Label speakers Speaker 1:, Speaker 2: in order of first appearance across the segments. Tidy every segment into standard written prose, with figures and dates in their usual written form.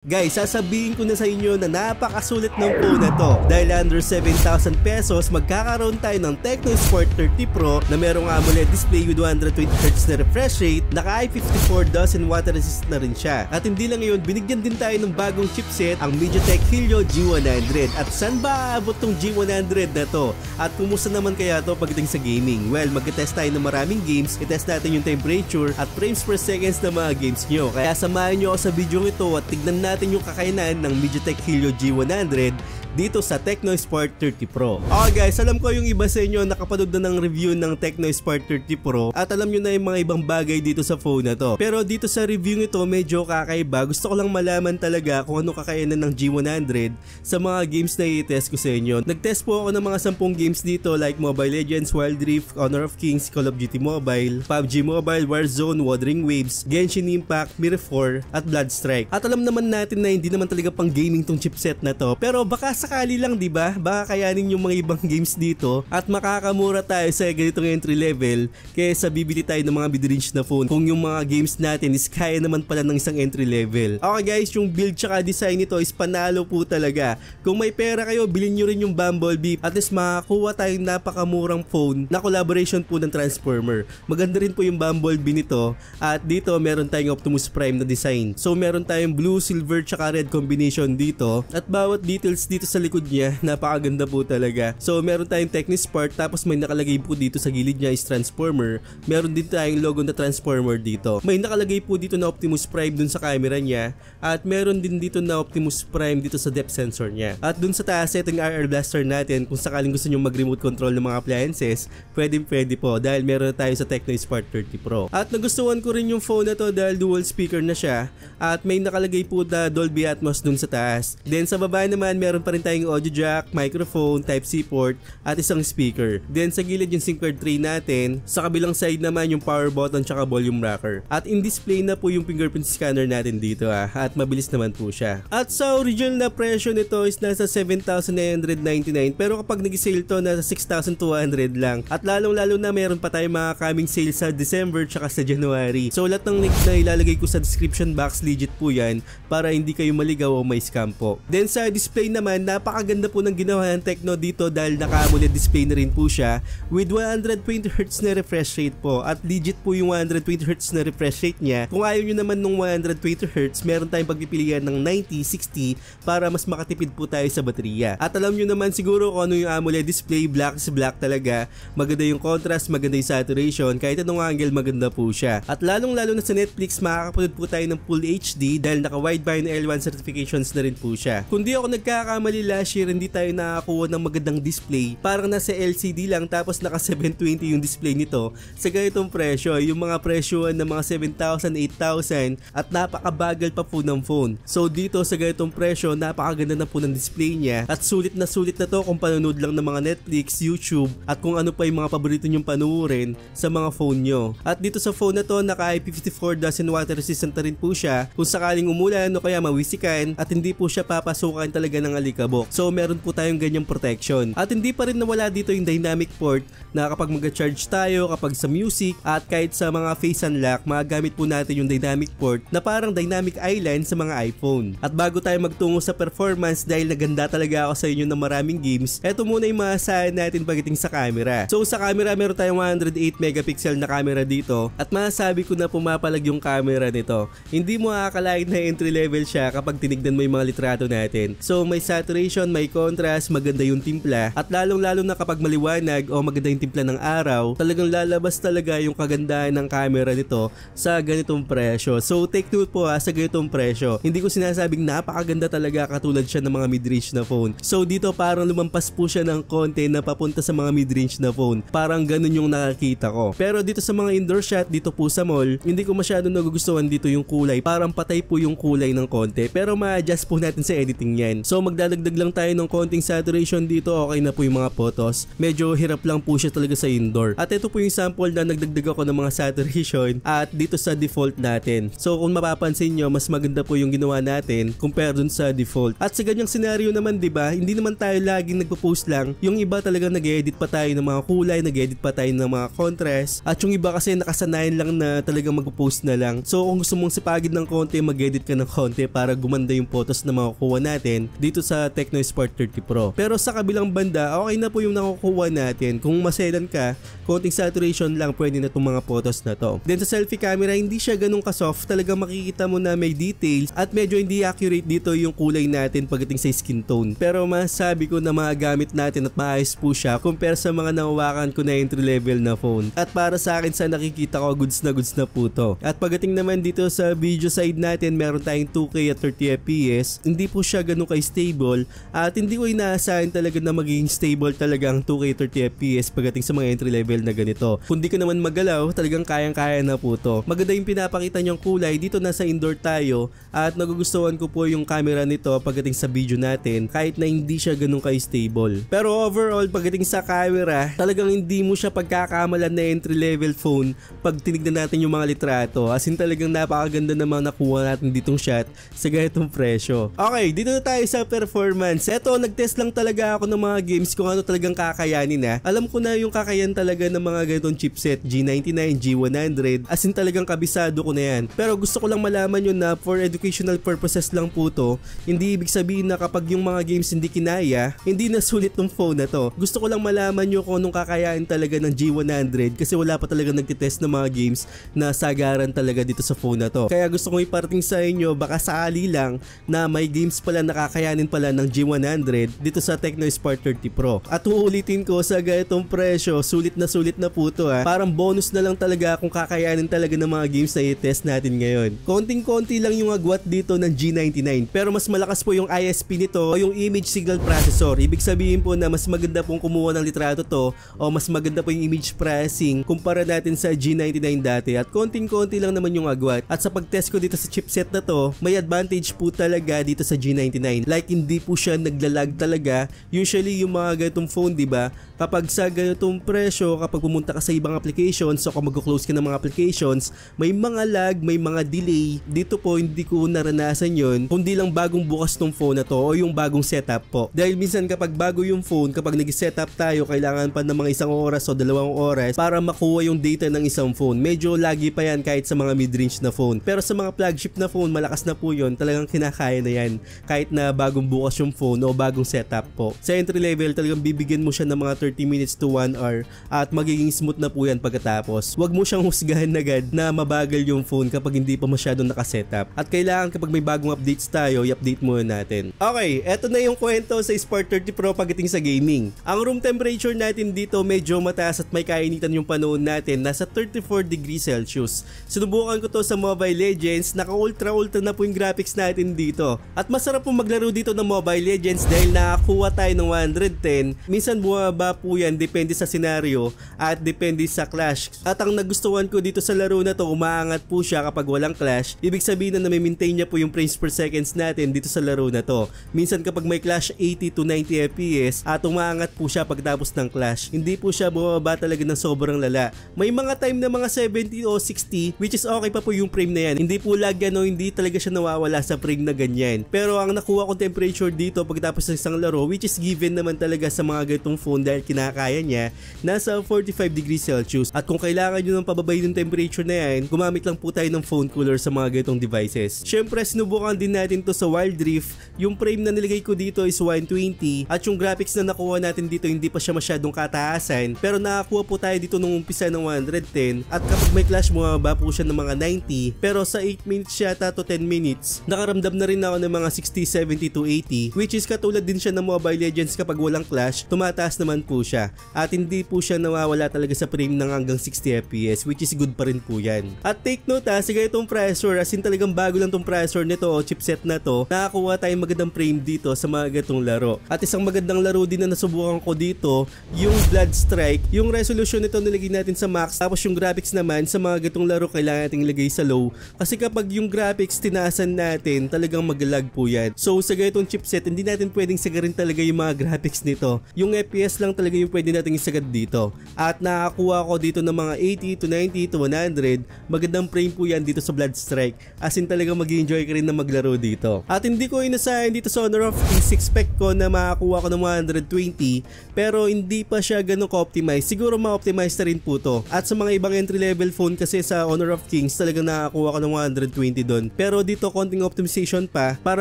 Speaker 1: Guys, sasabihin ko na sa inyo na napakasulit ng phone na to. Dahil under 7,000 pesos, magkakaroon tayo ng Tecno Sport 30 Pro na merong AMOLED display with 120Hz na refresh rate, naka i54 dozen water resistant na rin siya. At hindi lang yun, binigyan din tayo ng bagong chipset, ang MediaTek Helio G100. At saan ba aabot tong G100 na to? At kumusta naman kaya to pagdating sa gaming? Well, mag-test tayo ng maraming games, itest natin yung temperature at frames per seconds ng mga games nyo. Kaya samahan nyo ako sa video ito at tignan natin yung kakayanan ng MediaTek Helio G100 dito sa Tecno Sport 30 Pro. Okay guys, alam ko yung iba sa inyo nakapanood na ng review ng Tecno Sport 30 Pro at alam nyo na yung mga ibang bagay dito sa phone na to. Pero dito sa review nito medyo kakaiba. Gusto ko lang malaman talaga kung ano kakayanan ng G100 sa mga games na i-test ko sa inyo. Nag-test po ako ng mga 10 games dito like Mobile Legends, Wild Rift, Honor of Kings, Call of Duty Mobile, PUBG Mobile, Warzone, Wuthering Waves, Genshin Impact, Mirror 4 at Bloodstrike. At alam naman natin na hindi naman talaga pang gaming tong chipset na to. Pero baka sakali lang, di ba? Baka kayanin yung mga ibang games dito at makakamura tayo sa ganitong entry level kaysa bibili tayo ng mga mid-range na phone kung yung mga games natin is kaya naman pala ng isang entry level. Okay guys, yung build tsaka design nito is panalo po talaga. Kung may pera kayo, bilhin nyo rin yung Bumblebee at least makakuha tayong napakamurang phone na collaboration po ng Transformer. Maganda rin po yung Bumblebee nito at dito meron tayong Optimus Prime na design. So meron tayong blue, silver tsaka red combination dito at bawat details dito sa likod niya, napakaganda po talaga. So meron tayong Tecno Sport tapos may nakalagay po dito sa gilid niya is Transformer. Meron din tayong logo na Transformer dito. May nakalagay po dito na Optimus Prime dun sa camera niya at meron din dito na Optimus Prime dito sa depth sensor niya. At dun sa taas itong RR blaster natin, kung sakaling gusto nyo mag-remote control ng mga appliances, pwede po dahil meron tayo sa Tecno Sport 30 Pro. At nagustuhan ko rin yung phone na to dahil dual speaker na siya at may nakalagay po na Dolby Atmos dun sa taas. Then sa baba naman meron pa rin tayong audio jack, microphone, Type-C port at isang speaker. Then sa gilid yung SIM card tray natin, sa kabilang side naman yung power button tsaka volume rocker. At in-display na po yung fingerprint scanner natin dito at mabilis naman po siya. At sa original na presyo nito is nasa 7,999 pero kapag nag-sale to nasa 6,200 lang. At lalong-lalo na meron pa tayong mga coming sale sa December tsaka sa January. So lahat ng link na ilalagay ko sa description box legit po yan para hindi kayo maligaw o may scam po. Then sa display naman, napakaganda po ng ginawa ng Tecno dito dahil naka-AMOLED display na rin po siya with 120Hz na refresh rate po at legit po yung 120Hz na refresh rate niya. Kung ayaw nyo naman nung 120Hz, meron tayong pagpipilian ng 90, 60 para mas makatipid po tayo sa baterya. At alam nyo naman siguro kung ano yung AMOLED display, black is black talaga. Maganda yung contrast, maganda yung saturation, kahit anong angle maganda po siya. At lalong-lalo na sa Netflix, makakapanood po tayo ng Full HD dahil naka-wideband L1 certifications na rin po siya. Kung di ako nagkakamali last year, hindi tayo nakakuha ng magandang display. Parang nasa LCD lang tapos naka 720 yung display nito sa ganitong presyo. Yung mga presyoan ng mga 7,000, 8,000 at napakabagal pa po ng phone. So dito sa ganitong presyo, napakaganda na po ng display niya at sulit na to kung panonood lang ng mga Netflix, YouTube at kung ano pa yung mga paborito nyong panuorin sa mga phone nyo. At dito sa phone na to, naka i54 dozen water resistant na rin po siya kung sakaling umulan o kaya mawisikan at hindi po siya papasukan talaga ng alikabok. So meron po tayong ganyang protection. At hindi pa rin nawala dito yung dynamic port na kapag mag-charge tayo, kapag sa music at kahit sa mga face unlock, magagamit po natin yung dynamic port na parang dynamic island sa mga iPhone. At bago tayo magtungo sa performance dahil naganda talaga ako sa inyo ng maraming games, eto muna yung maasahan natin pagdating sa camera. So sa camera meron tayong 108 megapixel na camera dito at masasabi ko na pumapalag yung camera nito. Hindi mo akalain na entry level siya kapag tinignan mo yung mga litrato natin. So may saturation, may contrast, maganda yung timpla at lalong-lalo na kapag maliwanag o maganda yung timpla ng araw, talagang lalabas talaga yung kagandahan ng camera nito sa ganitong presyo. So take note po sa ganitong presyo. Hindi ko sinasabing napakaganda talaga katulad siya ng mga mid-range na phone. So dito parang lumampas po siya ng konti na papunta sa mga mid-range na phone. Parang ganun yung nakakita ko. Pero dito sa mga indoor shot dito po sa mall, hindi ko masyado nagugustuhan dito yung kulay. Parang patay po yung kulay ng konti. Pero ma-adjust po natin sa editing yan. So magdadagdag lang tayo ng konting saturation dito, okay na po yung mga photos. Medyo hirap lang po siya talaga sa indoor. At ito po yung sample na nagdagdag ako ng mga saturation at dito sa default natin. So kung mapapansin nyo, mas maganda po yung ginawa natin compare dun sa default. At sa ganyang scenario naman, diba, hindi naman tayo laging nagpo-post lang. Yung iba talaga nag-edit pa tayo ng mga kulay, nag-edit pa tayo ng mga contrast. At yung iba kasi nakasanayan lang na talagang magpo-post na lang. So kung gusto mong sipagin ng konti, mag-edit ka ng konti. konti para gumanda yung photos na makukuha natin dito sa Tecno Sport 30 Pro. Pero sa kabilang banda, okay na po yung nakukuha natin. Kung maselan ka, konting saturation lang, pwede na itong mga photos na to. Then sa selfie camera, hindi siya ganun ka-soft. Talagang makikita mo na may details at medyo hindi accurate dito yung kulay natin pagdating sa skin tone. Pero masabi ko na magagamit natin at maayos po siya compare sa mga nahawakan ko na entry level na phone. At para sa akin, sa nakikita ko, goods na po to. At pagdating naman dito sa video side natin, meron tayong 2K at 30 FPS. Hindi po siya ganun ka-stable at hindi ko inaasahan talaga na magiging stable talaga ang 2K 30 FPS pagdating sa mga entry level na ganito. Kung di ko naman magalaw, talagang kayang-kaya na po to. Maganda yung pinapakita niyang kulay. Dito nasa indoor tayo at nagugustuhan ko po yung camera nito pagdating sa video natin kahit na hindi siya ganun ka-stable. Pero overall, pagdating sa camera, talagang hindi mo siya pagkakamalan na entry level phone pag tinignan natin yung mga litrato. As in talagang napakaganda naman nakuha natin ditong shot sa ganitong presyo. Okay, dito na tayo sa performance. Eto, nag-test lang talaga ako ng mga games kung ano talagang kakayanin na. Alam ko na yung kakayan talaga ng mga ganitong chipset, G99, G100. As in talagang kabisado ko na yan. Pero gusto ko lang malaman yun na for educational purposes lang po to. Hindi ibig sabihin na kapag yung mga games hindi kinaya, hindi na sulit tong phone na to. Gusto ko lang malaman nyo kung anong kakayanin talaga ng G100 kasi wala pa talaga nagtitest ng mga games na sagaran talaga dito sa phone na to. Kaya gusto kong iparating sa inyo, baka sakali lang na may games pala nakakayanin pala ng G100 dito sa Tecno Sport 30 Pro. At uulitin ko, sa ganitong presyo, sulit na po to ha. Parang bonus na lang talaga kung kakayanin talaga ng mga games na i-test natin ngayon. Konting-konti lang yung agwat dito ng G99 pero mas malakas po yung ISP nito o yung image signal processor. Ibig sabihin po na mas maganda pong kumuha ng litrato to o mas maganda po yung image processing kumpara natin sa G99 dati at konting-konti lang naman yung agwat. At sa pagtest ko dito sa chipset na to, may advantage po talaga dito sa G99. Like hindi po siya naglalag talaga. Usually yung mga ganitong phone, diba? Kapag sa ganitong presyo, kapag pumunta ka sa ibang applications o kung mag-close ka ng mga applications, may mga lag, may mga delay. Dito po hindi ko naranasan yon, kundi lang bagong bukas tong phone na to o yung bagong setup po. Dahil minsan kapag bago yung phone, kapag nag-setup tayo, kailangan pa ng mga 1 oras o 2 oras para makuha yung data ng isang phone. Medyo lagi pa yan kahit sa mga mid-range na phone. Pero sa mga flagship na phone, malakas na po yun. Talagang kinakaya na yan kahit na bagong bukas yung phone o bagong setup po. Sa entry level, talagang bibigyan mo siya ng mga 30 minutes to 1 hour at magiging smooth na po yan pagkatapos. Huwag mo siyang husgahan agad na mabagal yung phone kapag hindi pa masyadong nakasetup. At kailangan kapag may bagong updates tayo, i-update muna natin. Okay, eto na yung kwento sa Sport 30 Pro pagdating sa gaming. Ang room temperature natin dito medyo mataas at may kainitan yung panahon natin. Nasa 34 degrees Celsius. Sinubukan ko to sa Mobile Legends. Naka-ultra na po yung graphics natin dito. At masarap po maglaro dito ng Mobile Legends dahil nakakuha tayo ng 110. Minsan bumaba po yan, depende sa senaryo at depende sa clash. At ang nagustuhan ko dito sa laro na to, umaangat po siya kapag walang clash. Ibig sabihin na may-maintain niya po yung frames per seconds natin dito sa laro na to. Minsan kapag may clash 80 to 90 FPS at umaangat po siya pagtapos ng clash. Hindi po siya bumaba talaga ng sobrang lala. May mga time na mga 70 o 60 which is okay pa po yung frame na yan. Hindi po lag yan o hindi talaga siya nawawala sa frame na ganyan. Pero ang nakuha kong temperature dito pagtapos ng isang laro, which is given naman talaga sa mga ganitong phone dahil kinakaya niya, nasa 45 degrees Celsius. At kung kailangan nyo ng pababay ng temperature na yan, gumamit lang po tayo ng phone cooler sa mga ganitong devices. Syempre sinubukan din natin to sa Wild Rift. Yung frame na nilagay ko dito is 120 at yung graphics na nakuha natin dito hindi pa siya masyadong kataasan, pero nakakuha po tayo dito nung umpisa ng 110 at kapag may clash bumaba po siya ng mga 90, pero sa 8 minutes yata to 10 minutes nakaramdam na rin ako ng mga 60, 70 to 80, which is katulad din siya ng Mobile Legends. Kapag walang clash tumataas naman po siya at hindi po siya nawawala talaga sa frame ng hanggang 60 FPS, which is good pa rin po yan. At take note ha, sige itong processor, as in talagang bago lang itong processor nito o chipset na to, nakakuha tayong magandang frame dito sa mga gatong laro. At isang magandang laro din na nasubukan ko dito, yung Blood Strike. Yung resolution nito nilagay natin sa max, tapos yung graphics naman sa mga gatong laro kailangan natin ilagay sa low, kasi kapag yung graphics tinaasan natin talagang mag-lag po yan. So sa ganitong chipset hindi natin pwedeng sagarin talaga yung mga graphics nito. Yung FPS lang talaga yung pwede natin isagad dito. At nakakuha ko dito ng mga 80 to 90 to 100. Magandang frame po yan dito sa Blood Strike. As in talagang mag-enjoy ka rin na maglaro dito. At hindi ko inasahan dito sa Honor of Kings, expect ko na makakuha ko ng 120, pero hindi pa siya ganun ka-optimize. Siguro ma-optimize na rin po to. At sa mga ibang entry level phone kasi sa Honor of Kings talagang nakakuha ko ng 120 doon. Pero dito dito konting optimization pa para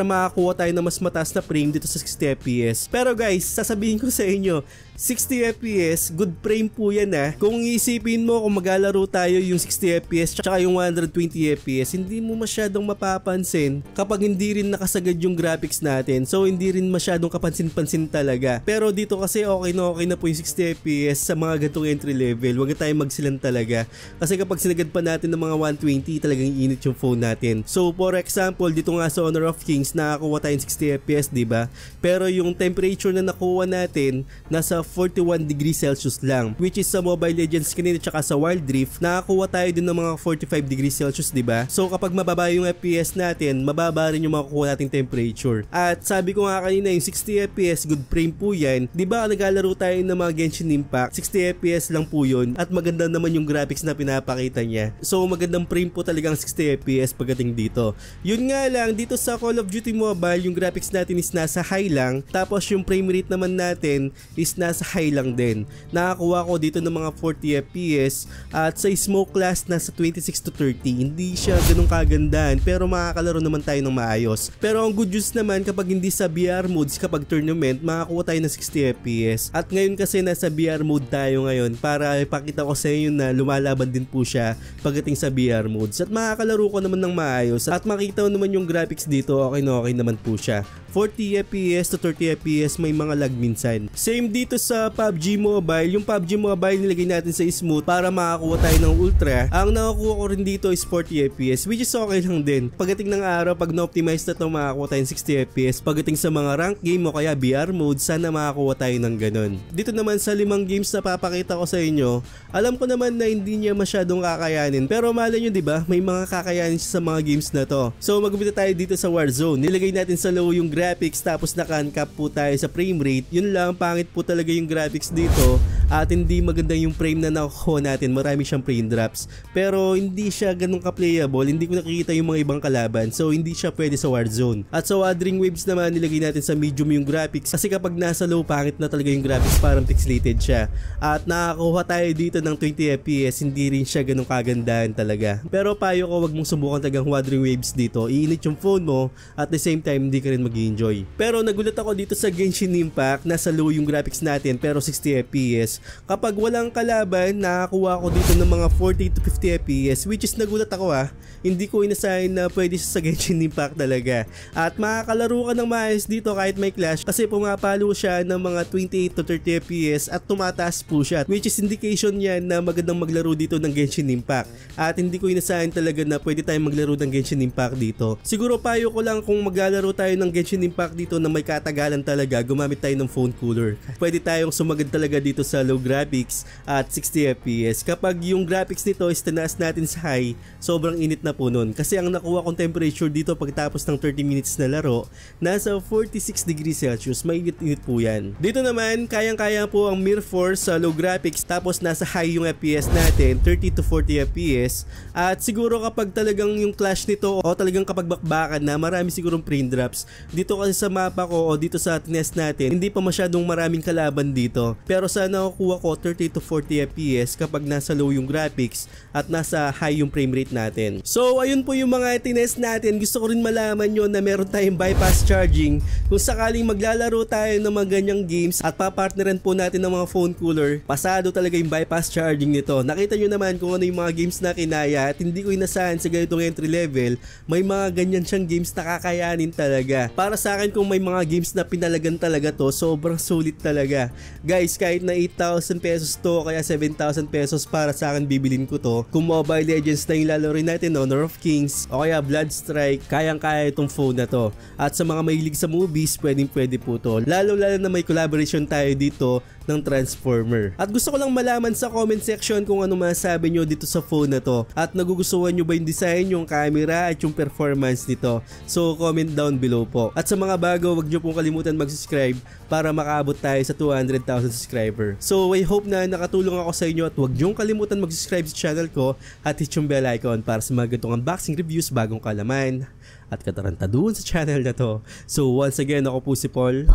Speaker 1: makakuha tayo ng mas mataas na frame dito sa 60 FPS. Pero guys, sasabihin ko sa inyo, 60 FPS, good frame po yan Kung iisipin mo kung maglalaro tayo yung 60 FPS tsaka yung 120 FPS, hindi mo masyadong mapapansin kapag hindi rin nakasagad yung graphics natin. So hindi rin masyadong kapansin-pansin talaga. Pero dito kasi okay na po yung 60 FPS sa mga gantong entry level. Huwag tayong magsilan talaga. Kasi kapag sinagad pa natin ng mga 120, talagang init yung phone natin. So for example, dito nga sa Honor of Kings, nakakuha tayong 60 FPS, diba? Pero yung temperature na nakuha natin, nasa 41 degrees Celsius lang, which is sa Mobile Legends kanina tsaka sa Wild Rift nakakuha tayo din ng mga 45 degrees Celsius, diba? So kapag mababa yung FPS natin, mababa rin yung makukuha nating temperature. At sabi ko nga kanina, yung 60 FPS good frame po yan, diba? Naglalaro tayo ng mga Genshin Impact, 60 FPS lang po yun, at maganda naman yung graphics na pinapakita niya. So magandang frame po talagang 60 FPS pagdating dito. Yun nga lang, dito sa Call of Duty Mobile, yung graphics natin is nasa high lang, tapos yung frame rate naman natin is nasa high lang din. Nakakuha ko dito ng mga 40 FPS at sa smoke class nasa 26 to 30. Hindi siya ganun kagandahan pero makakalaro naman tayo ng maayos. Pero ang good news naman kapag hindi sa VR modes, kapag tournament, makakuha tayo ng 60 FPS. At ngayon kasi nasa VR mode tayo ngayon para ipakita ko sa inyo na lumalaban din po siya pagdating sa VR modes. At makakalaro ko naman ng maayos at makita mo naman yung graphics dito, okay naman po siya. 40 FPS to 30 FPS, may mga lag minsan. Same dito sa PUBG Mobile. Yung PUBG Mobile nilagay natin sa smooth para makakuha tayo ng ultra. Ang nakakuha ko rin dito is 40 FPS, which is okay lang din. Pagdating ng araw, pag na-optimize na ito, makakuha tayo ng 60 FPS. Pagdating sa mga rank game o kaya VR mode, sana makakuha tayo ng ganun. Dito naman sa 5 games na papakita ko sa inyo, alam ko naman na hindi niya masyadong kakayanin. Pero malay nyo, diba? May mga kakayanin siya sa mga games na to. So mag-umpisa tayo dito sa Warzone. Nilagay natin sa low yung graphics, tapos naka-uncap po tayo sa frame rate. Yun lang, pangit po talaga yung graphics dito at hindi maganda yung frame na nakuha natin. Marami siyang frame drops pero hindi siya ganun ka-playable. Hindi ko nakikita yung mga ibang kalaban, so hindi siya pwede sa Warzone. At sa Wuthering Waves naman, nilagay natin sa medium yung graphics kasi kapag nasa low, pangit na talaga yung graphics, parang pixelated siya. At nakakuha tayo dito ng 20 FPS, hindi rin siya ganun kagandahan talaga. Pero payo ko, wag mong subukan talagang Wuthering Waves dito. Iinit yung phone mo at the same time hindi ka rin mag-enjoy. Pero nagulat ako dito sa Genshin Impact, nasa low yung graphics natin pero 60 FPS. Kapag walang kalaban, nakakuha ko dito ng mga 40 to 50 FPS, which is nagulat ako Hindi ko inasahin na pwede siya sa Genshin Impact talaga. At makakalaro ka ng maayos dito kahit may clash kasi pumapalo siya ng mga 28 to 30 FPS at tumataas po siya, which is indication yan na magandang maglaro dito ng Genshin Impact. At hindi ko inasahin talaga na pwede tayong maglaro ng Genshin Impact dito. Siguro payo ko lang kung maglalaro tayo ng Genshin Impact dito na may katagalan talaga, gumamit tayo ng phone cooler. Pwede tayong sumagad talaga dito sa low graphics at 60 FPS. Kapag yung graphics nito is tinaas natin sa high, sobrang init na po nun. Kasi ang nakuha kong temperature dito pagtapos ng 30 minutes na laro, nasa 46 degrees Celsius. Mainit-init po yan. Dito naman, kayang-kaya po ang Mirror Force sa low graphics tapos nasa high yung FPS natin, 30 to 40 FPS. At siguro kapag talagang yung clash nito o talagang kapag bakbakan na, marami sigurong frame drops. Dito kasi sa mapa ko o dito sa test natin, hindi pa masyadong maraming kalaban dito. Pero sa nakukuha ko 30 to 40 FPS kapag nasa low yung graphics at nasa high yung frame rate natin. So ayun po yung mga tinest natin. Gusto ko rin malaman nyo na meron tayong bypass charging. Kung sakaling maglalaro tayo ng mga ganyang games at papartneran po natin ng mga phone cooler, pasado talaga yung bypass charging nito. Nakita nyo naman kung ano yung mga games na kinaya at hindi ko inasahan sa ganitong entry level. May mga ganyan siyang games na kakayanin talaga. Para sa akin, kung may mga games na pinalagan talaga to, sobrang sulit talaga. Guys, kahit na 8,000 pesos to kaya 7,000 pesos, para sa akin bibilin ko to. Kung Mobile Legends na yung lalaroin natin, Honor of Kings o kaya Blood Strike, kayang-kaya itong phone na to. At sa mga mahilig sa movies, pwede po to. Lalo na may collaboration tayo dito ng Transformer. At gusto ko lang malaman sa comment section kung ano masasabi nyo dito sa phone na to. At nagugustuhan nyo ba yung design, yung camera at yung performance nito? So comment down below po. At sa mga bago, wag nyo pong kalimutan mag-subscribe para makaabot tayo sa 200,000 subscriber. So I hope na nakatulong ako sa inyo at wag nyo kalimutan mag-subscribe sa channel ko at hit yung bell icon para sa mga ganitong unboxing reviews, bagong kalaman at katarantaduhan sa channel na to. So once again, ako po si Paul.